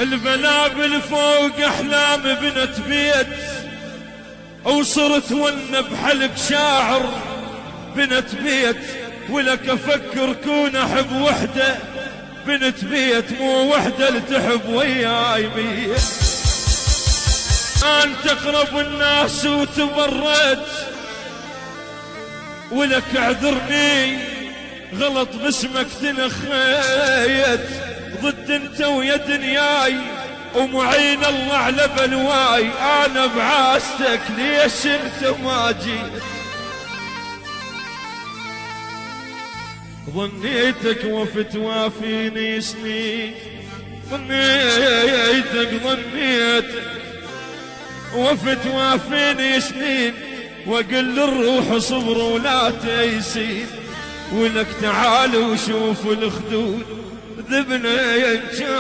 البلابل فوق احلام بنت بيت، وصرت ون بحلق شاعر بنت بيت، ولك افكر كون احب وحده بنت بيت، مو وحده لتحب وياي مية. انت اقرب الناس وتبرد، ولك اعذرني غلط باسمك تنخيت، ضد انت ويا دنياي ومعين الله على بلواي، انا بعاستك ليش انت ما جيت؟ ظنيتك وفت وافيني سنين، ظنيتك وفت وافيني سنين، واقل للروح صبر ولا تيسين، ولك تعال وشوف الخدود ذبنا ينجا